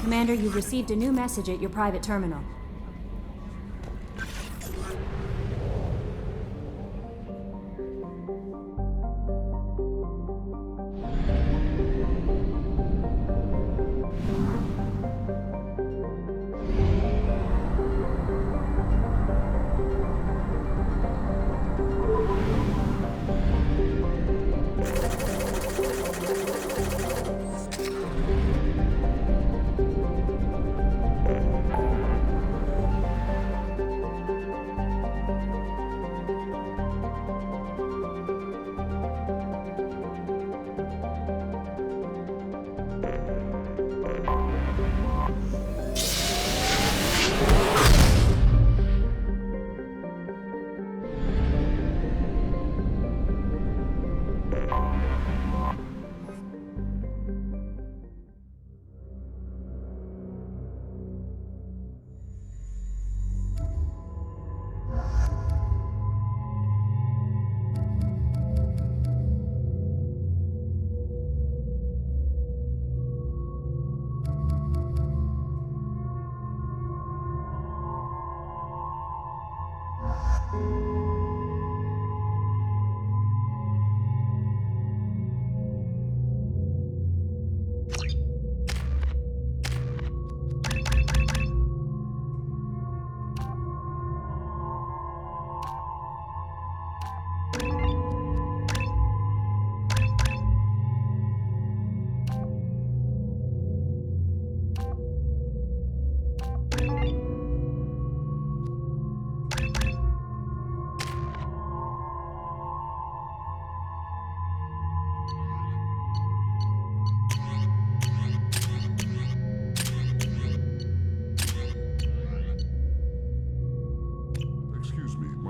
Commander, you've received a new message at your private terminal.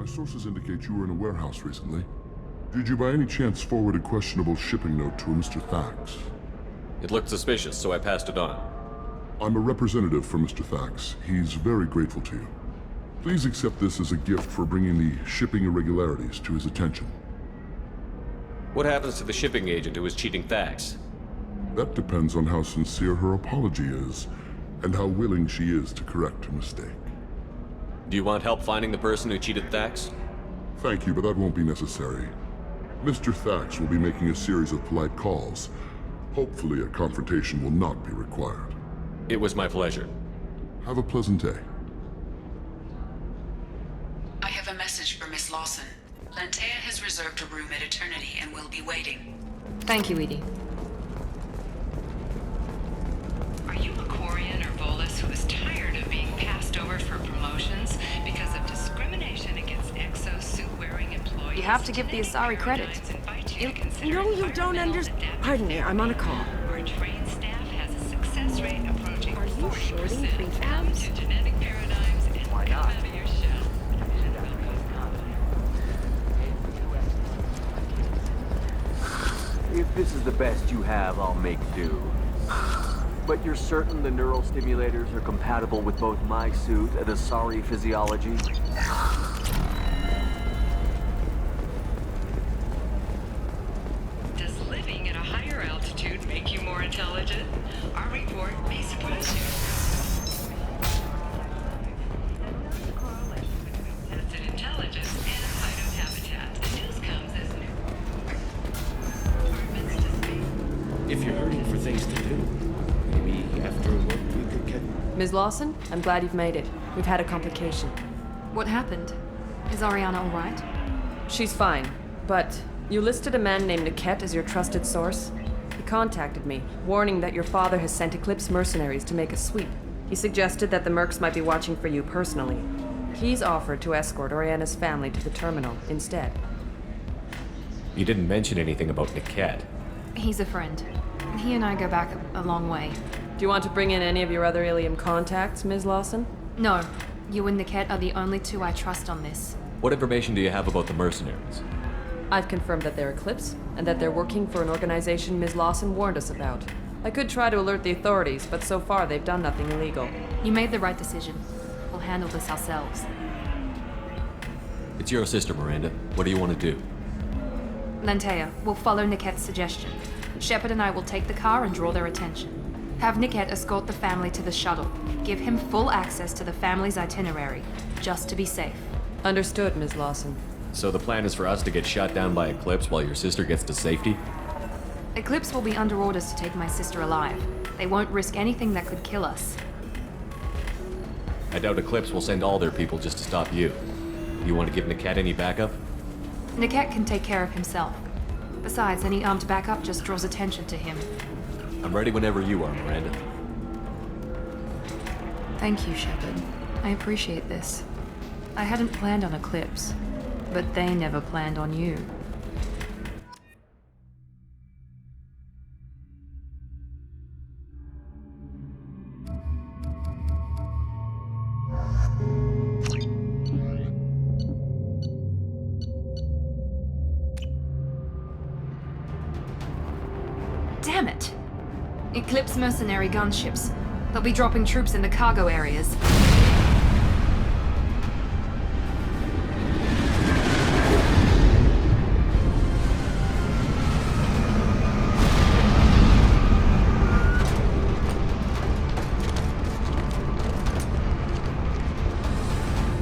Sources indicate you were in a warehouse recently. Did you by any chance forward a questionable shipping note to a Mr. Thax? It looked suspicious, so I passed it on. I'm a representative for Mr. Thax. He's very grateful to you. Please accept this as a gift for bringing the shipping irregularities to his attention. What happens to the shipping agent who was cheating Thax? That depends on how sincere her apology is, and how willing she is to correct her mistake. Do you want help finding the person who cheated Thax? Thank you, but that won't be necessary. Mr. Thax will be making a series of polite calls. Hopefully a confrontation will not be required. It was my pleasure. Have a pleasant day. I have a message for Miss Lawson. Lantea has reserved a room at Eternity and will be waiting. Thank you, Edie. Are you a Quarian or Volus who is tired of being passed over for promotions because of discrimination against exosuit-wearing employees? You have to give the Asari credit. You don't understand. Pardon me, I'm on a call. Our trained staff has a success rate approaching 40%. shorting free Come tabs? to genetic paradigms and come out of your shell. If this is the best you have, I'll make do. But you're certain the neural stimulators are compatible with both my suit and Asari physiology? Does living at a higher altitude make you more intelligent? Our report may surprise you. Tested intelligence and phytohabitat. The news comes as new. Departments to speak. If you're hurting for things to do, maybe after work we could get... Ms. Lawson, I'm glad you've made it. We've had a complication. What happened? Is Ariana all right? She's fine, but you listed a man named Niket as your trusted source. He contacted me, warning that your father has sent Eclipse mercenaries to make a sweep. He suggested that the Mercs might be watching for you personally. He's offered to escort Oriana's family to the terminal instead. You didn't mention anything about Niket. He's a friend. He and I go back a long way. Do you want to bring in any of your other Ilium contacts, Ms. Lawson? No, you and Niket are the only two I trust on this. What information do you have about the mercenaries? I've confirmed that they're Eclipse, and that they're working for an organization Ms. Lawson warned us about. I could try to alert the authorities, but so far they've done nothing illegal. You made the right decision. We'll handle this ourselves. It's your sister, Miranda. What do you want to do? Lantea, we'll follow Niket's suggestion. Shepard and I will take the car and draw their attention. Have Niket escort the family to the shuttle. Give him full access to the family's itinerary, just to be safe. Understood, Ms. Lawson. So the plan is for us to get shot down by Eclipse while your sister gets to safety? Eclipse will be under orders to take my sister alive. They won't risk anything that could kill us. I doubt Eclipse will send all their people just to stop you. You want to give Niket any backup? Niket can take care of himself. Besides, any armed backup just draws attention to him. I'm ready whenever you are, Miranda. Thank you, Shepard. I appreciate this. I hadn't planned on Eclipse, but they never planned on you. Damn it! Eclipse mercenary gunships. They'll be dropping troops in the cargo areas.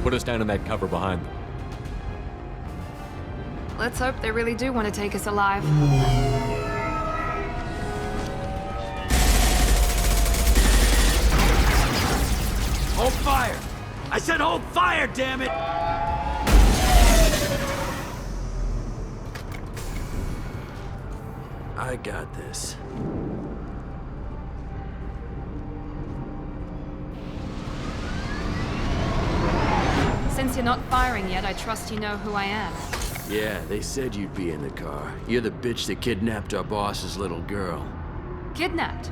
Put us down in that cover behind them. Let's hope they really do want to take us alive. Hold fire! I said hold fire, damn it! I got this. Since you're not firing yet, I trust you know who I am. Yeah, they said you'd be in the car. You're the bitch that kidnapped our boss's little girl. Kidnapped?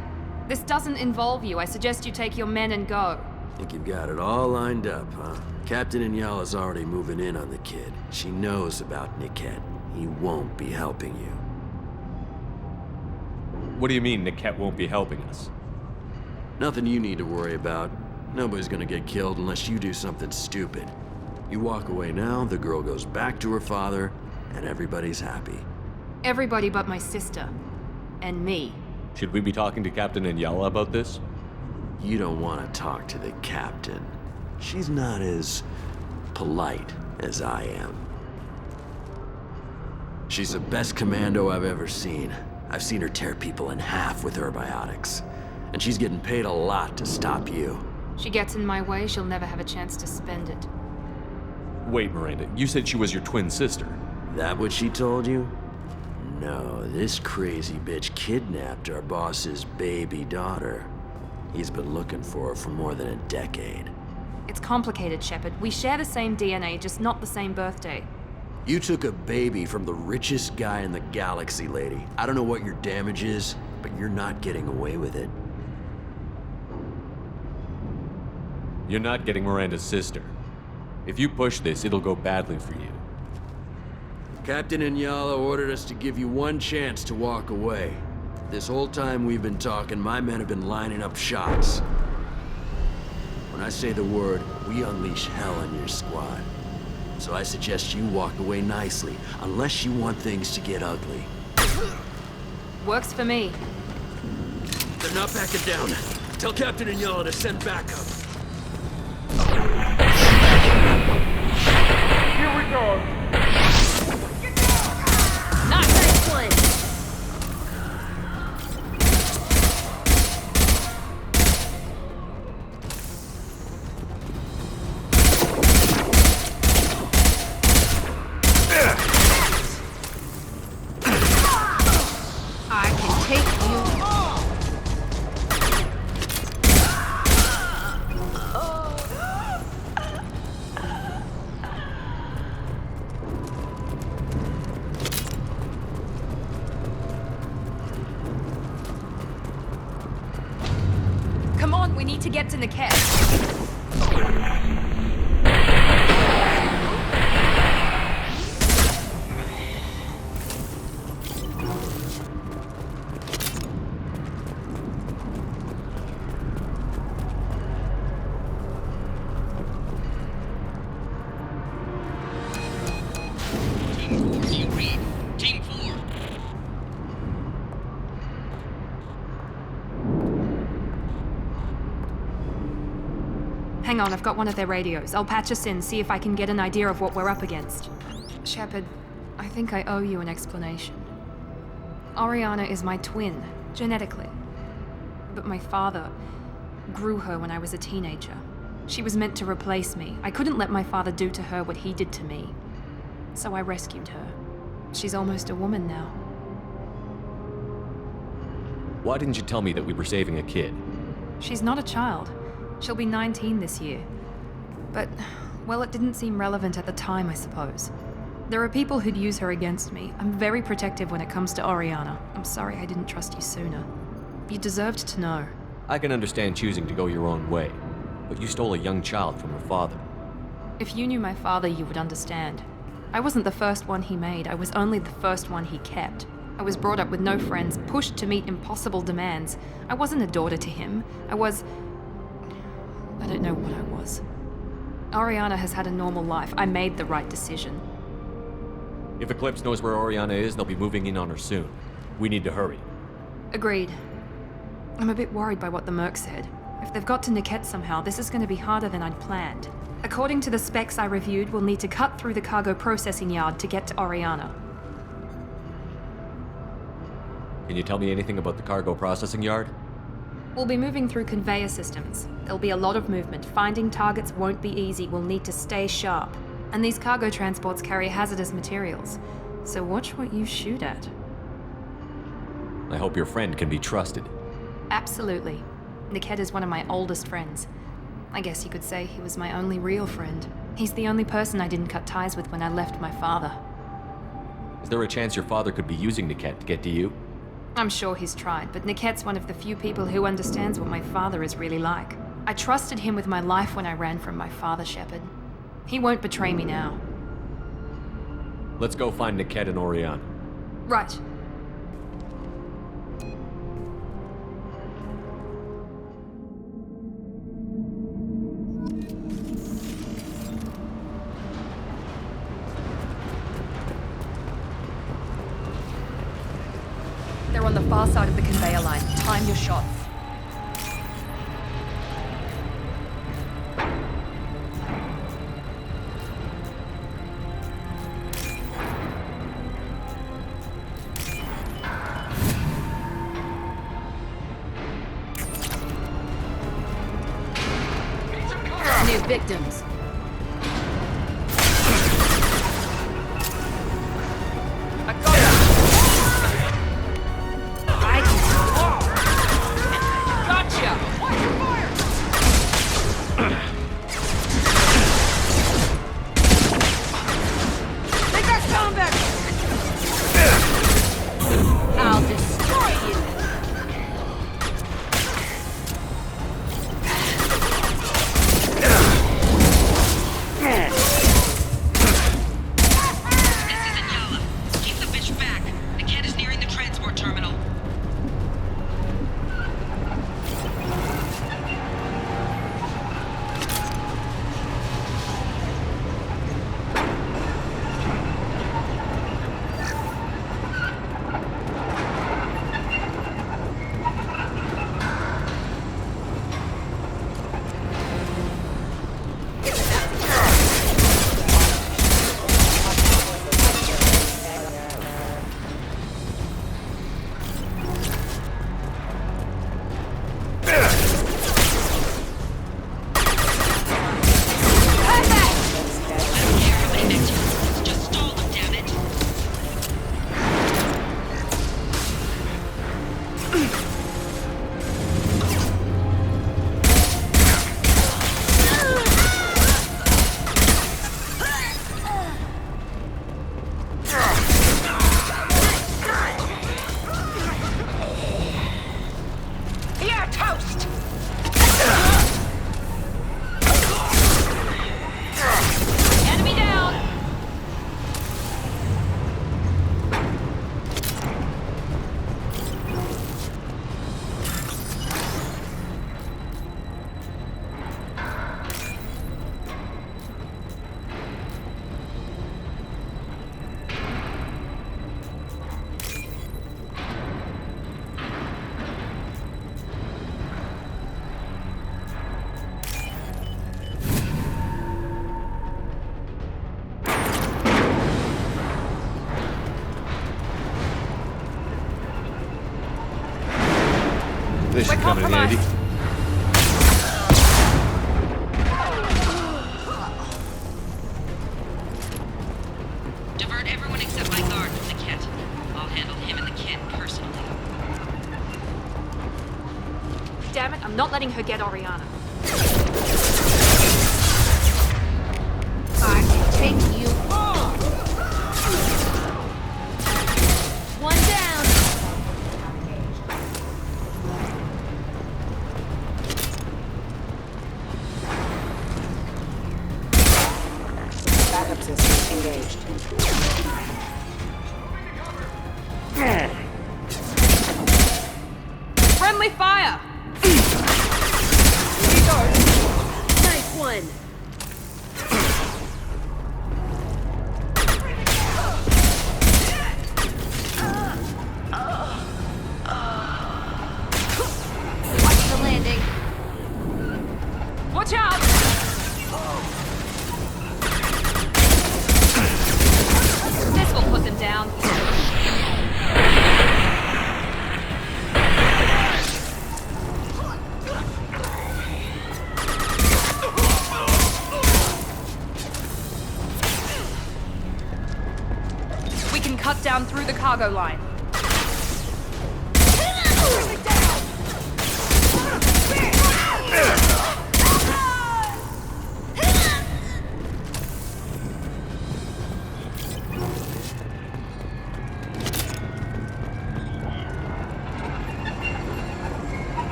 This doesn't involve you. I suggest you take your men and go. Think you've got it all lined up, huh? Captain Inyala's already moving in on the kid. She knows about Niket. He won't be helping you. What do you mean Niket won't be helping us? Nothing you need to worry about. Nobody's gonna get killed unless you do something stupid. You walk away now, the girl goes back to her father, and everybody's happy. Everybody but my sister. And me. Should we be talking to Captain Inyala about this? You don't want to talk to the captain. She's not as polite as I am. She's the best commando I've ever seen. I've seen her tear people in half with her biotics. And she's getting paid a lot to stop you. She gets in my way, she'll never have a chance to spend it. Wait, Miranda, you said she was your twin sister. That what she told you? No, this crazy bitch kidnapped our boss's baby daughter. He's been looking for her for more than a decade. It's complicated, Shepard. We share the same DNA, just not the same birthday. You took a baby from the richest guy in the galaxy, lady. I don't know what your damage is, but you're not getting away with it. You're not getting Miranda's sister. If you push this, it'll go badly for you. Captain Inyala ordered us to give you one chance to walk away. This whole time we've been talking, my men have been lining up shots. When I say the word, we unleash hell on your squad. So I suggest you walk away nicely, unless you want things to get ugly. Works for me. They're not backing down. Tell Captain Inyala to send backup. Here we go. Nice one! I can take you. Come on, we need to get to Niket. Team 4. Hang on, I've got one of their radios. I'll patch us in, see if I can get an idea of what we're up against. Shepard, I think I owe you an explanation. Oriana is my twin, genetically. But my father grew her when I was a teenager. She was meant to replace me. I couldn't let my father do to her what he did to me. So I rescued her. She's almost a woman now. Why didn't you tell me that we were saving a kid? She's not a child. She'll be 19 this year. But, well, it didn't seem relevant at the time, I suppose. There are people who'd use her against me. I'm very protective when it comes to Oriana. I'm sorry I didn't trust you sooner. You deserved to know. I can understand choosing to go your own way, but you stole a young child from her father. If you knew my father, you would understand. I wasn't the first one he made. I was only the first one he kept. I was brought up with no friends, pushed to meet impossible demands. I wasn't a daughter to him. I don't know what I was. Oriana has had a normal life. I made the right decision. If Eclipse knows where Oriana is, they'll be moving in on her soon. We need to hurry. Agreed. I'm a bit worried by what the Merc said. If they've got to Niket somehow, this is going to be harder than I'd planned. According to the specs I reviewed, we'll need to cut through the cargo processing yard to get to Oriana. Can you tell me anything about the cargo processing yard? We'll be moving through conveyor systems. There'll be a lot of movement. Finding targets won't be easy. We'll need to stay sharp. And these cargo transports carry hazardous materials. So watch what you shoot at. I hope your friend can be trusted. Absolutely. Niket is one of my oldest friends. I guess you could say he was my only real friend. He's the only person I didn't cut ties with when I left my father. Is there a chance your father could be using Niket to get to you? I'm sure he's tried, but Niket's one of the few people who understands what my father is really like. I trusted him with my life when I ran from my father, Shepard. He won't betray me now. Let's go find Niket and Oriana. Right. They're on the far side of the conveyor line. Time your shots. New victims. This We're should come in compromised. handy. Divert everyone except my guard from the kit. I'll handle him and the kid personally. Damn it, I'm not letting her get Oriana. I can take you on. One down. Backup system engaged. Friendly fire! Nice one. Watch the landing. Watch out! This will put them down. We can cut down through the cargo line.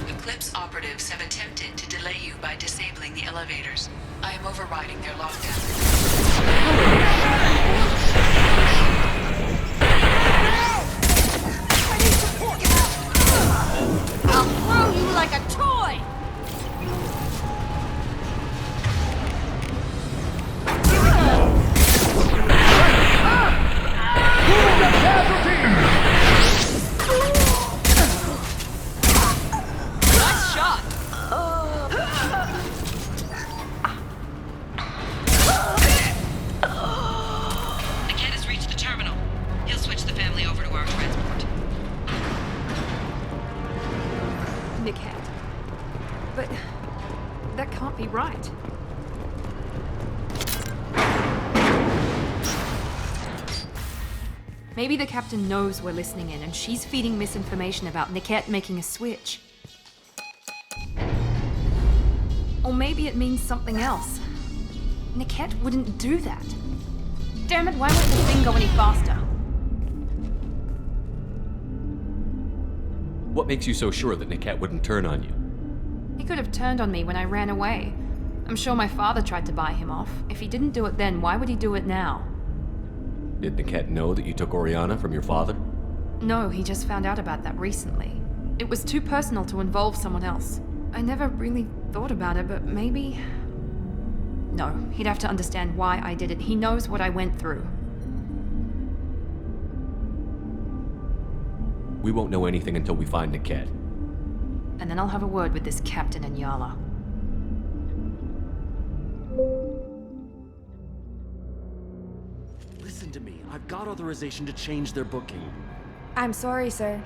Eclipse operatives have attempted to delay you by disabling the elevators. I am overriding their lockdown. I'll throw you like a toy. Nice shot! The kid has reached the terminal. He'll switch the family over to our transport. Nickhead. But that can't be right. Maybe the captain knows we're listening in and she's feeding misinformation about Niket making a switch. Or maybe it means something else. Niket wouldn't do that. Damn it, why won't the thing go any faster? What makes you so sure that Niket wouldn't turn on you? He could have turned on me when I ran away. I'm sure my father tried to buy him off. If he didn't do it then, why would he do it now? Did Niket know that you took Oriana from your father? No, he just found out about that recently. It was too personal to involve someone else. I never really thought about it, but maybe... No, he'd have to understand why I did it. He knows what I went through. We won't know anything until we find Niket. And then I'll have a word with this captain and Yala. Listen to me. I've got authorization to change their booking. I'm sorry, sir.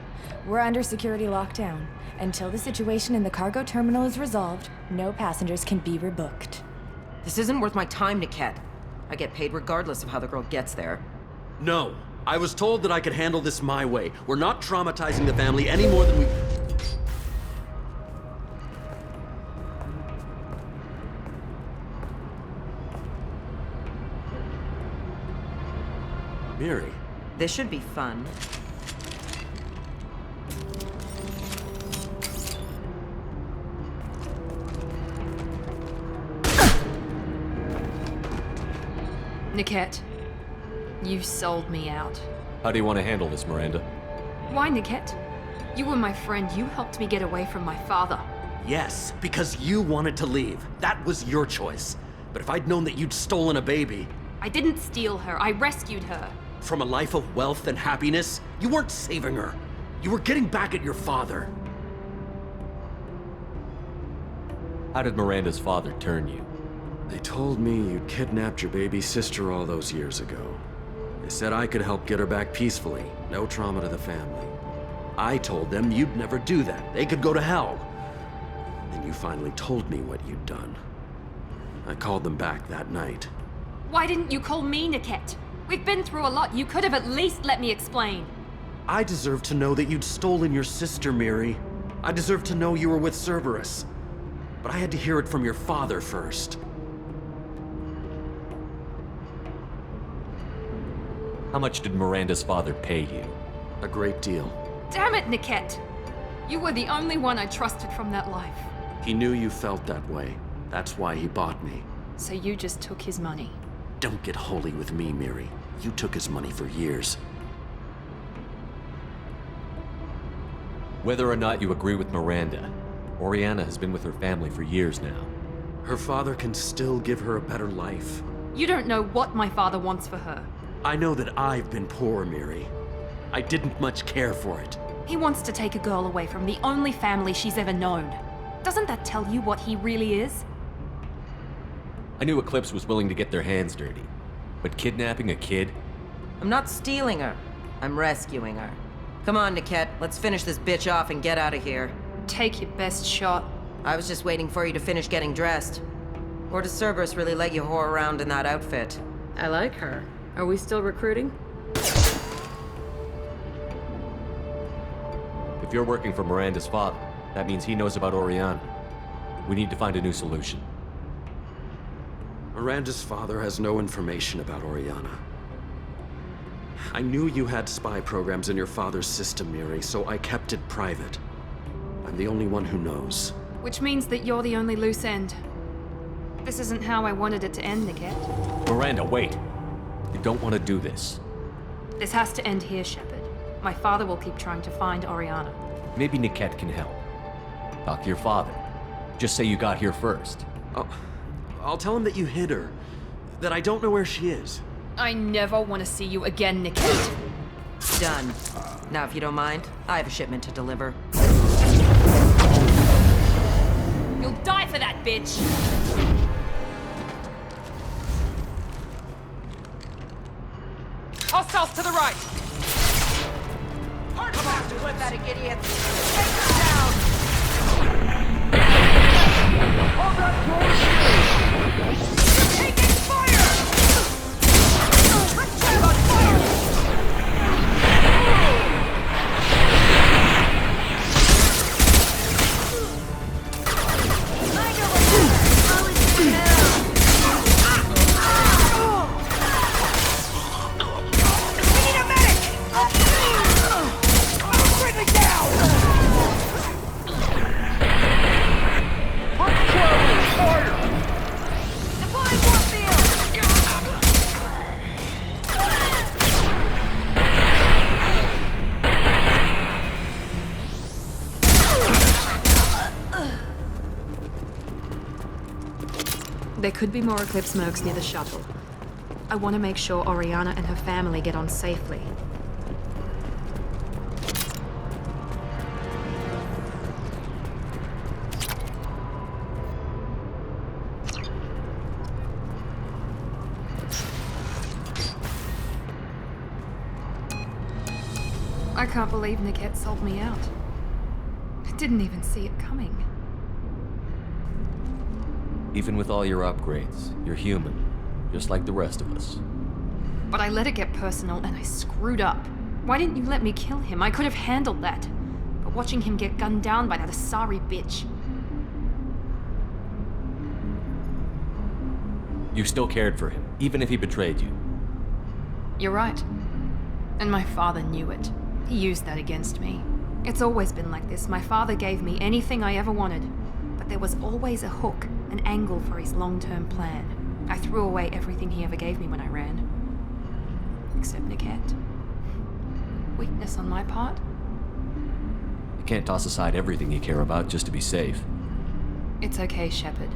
We're under security lockdown. Until the situation in the cargo terminal is resolved, no passengers can be rebooked. This isn't worth my time, Niket. I get paid regardless of how the girl gets there. No. I was told that I could handle this my way. We're not traumatizing the family any more than we... Miri. This should be fun. Niket, You sold me out. How do you want to handle this, Miranda? Why, Niket? You were my friend. You helped me get away from my father. Yes, because you wanted to leave. That was your choice. But if I'd known that you'd stolen a baby... I didn't steal her. I rescued her. From a life of wealth and happiness, you weren't saving her. You were getting back at your father. How did Miranda's father turn you? They told me you'd kidnapped your baby sister all those years ago. They said I could help get her back peacefully. No trauma to the family. I told them you'd never do that. They could go to hell. Then you finally told me what you'd done. I called them back that night. Why didn't you call me, Niket? We've been through a lot. You could have at least let me explain. I deserve to know that you'd stolen your sister, Miri. I deserve to know you were with Cerberus. But I had to hear it from your father first. How much did Miranda's father pay you? A great deal. Damn it, Niket! You were the only one I trusted from that life. He knew you felt that way. That's why he bought me. So you just took his money. Don't get holy with me, Miri. You took his money for years. Whether or not you agree with Miranda, Oriana has been with her family for years now. Her father can still give her a better life. You don't know what my father wants for her. I know that I've been poor, Miri. I didn't much care for it. He wants to take a girl away from the only family she's ever known. Doesn't that tell you what he really is? I knew Eclipse was willing to get their hands dirty. But kidnapping a kid? I'm not stealing her. I'm rescuing her. Come on, Niket. Let's finish this bitch off and get out of here. Take your best shot. I was just waiting for you to finish getting dressed. Or does Cerberus really let you whore around in that outfit? I like her. Are we still recruiting? If you're working for Miranda's father, that means he knows about Oriana. We need to find a new solution. Miranda's father has no information about Oriana. I knew you had spy programs in your father's system, Miri, so I kept it private. I'm the only one who knows. Which means that you're the only loose end. This isn't how I wanted it to end, Niket. Miranda, wait! You don't want to do this. This has to end here, Shepard. My father will keep trying to find Oriana. Maybe Niket can help. Talk to your father. Just say you got here first. I'll tell him that you hid her. That I don't know where she is. I never want to see you again, Niket. Done. Now, if you don't mind, I have a shipment to deliver. You'll die for that, bitch! Hostiles to the right! Come on, pathetic idiot! Take her down! Hold that door! You're taking fire! Let's get on fire! There could be more Eclipse mercs near the shuttle. I want to make sure Oriana and her family get on safely. I can't believe Niket sold me out. I didn't even see it coming. Even with all your upgrades, you're human, just like the rest of us. But I let it get personal and I screwed up. Why didn't you let me kill him? I could have handled that. But watching him get gunned down by that Asari bitch. You still cared for him, even if he betrayed you. You're right. And my father knew it. He used that against me. It's always been like this. My father gave me anything I ever wanted. But there was always a hook, an angle for his long-term plan. I threw away everything he ever gave me when I ran. except Niket. Weakness on my part? You can't toss aside everything you care about just to be safe. It's okay, Shepard.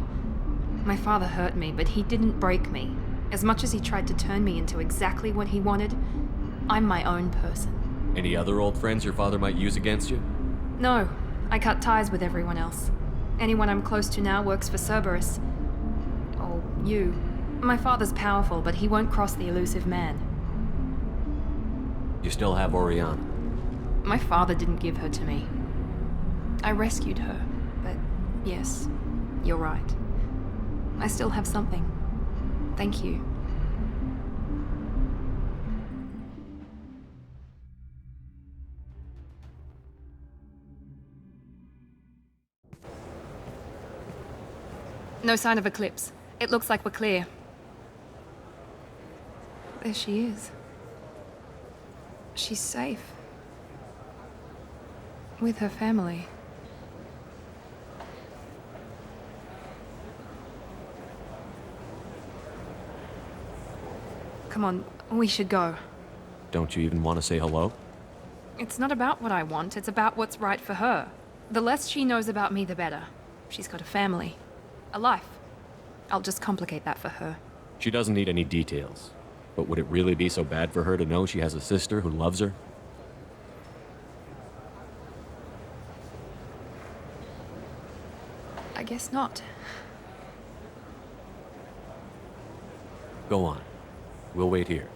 My father hurt me, but he didn't break me. As much as he tried to turn me into exactly what he wanted, I'm my own person. Any other old friends your father might use against you? No, I cut ties with everyone else. Anyone I'm close to now works for Cerberus. Or you. My father's powerful, but he won't cross the elusive man. You still have Oriana. My father didn't give her to me. I rescued her, but yes, you're right. I still have something. Thank you. No sign of Eclipse. It looks like we're clear. There she is. She's safe. With her family. Come on, we should go. Don't you even want to say hello? It's not about what I want, it's about what's right for her. The less she knows about me, the better. She's got a family. A life. I'll just complicate that for her. She doesn't need any details. But would it really be so bad for her to know she has a sister who loves her? I guess not. Go on. We'll wait here.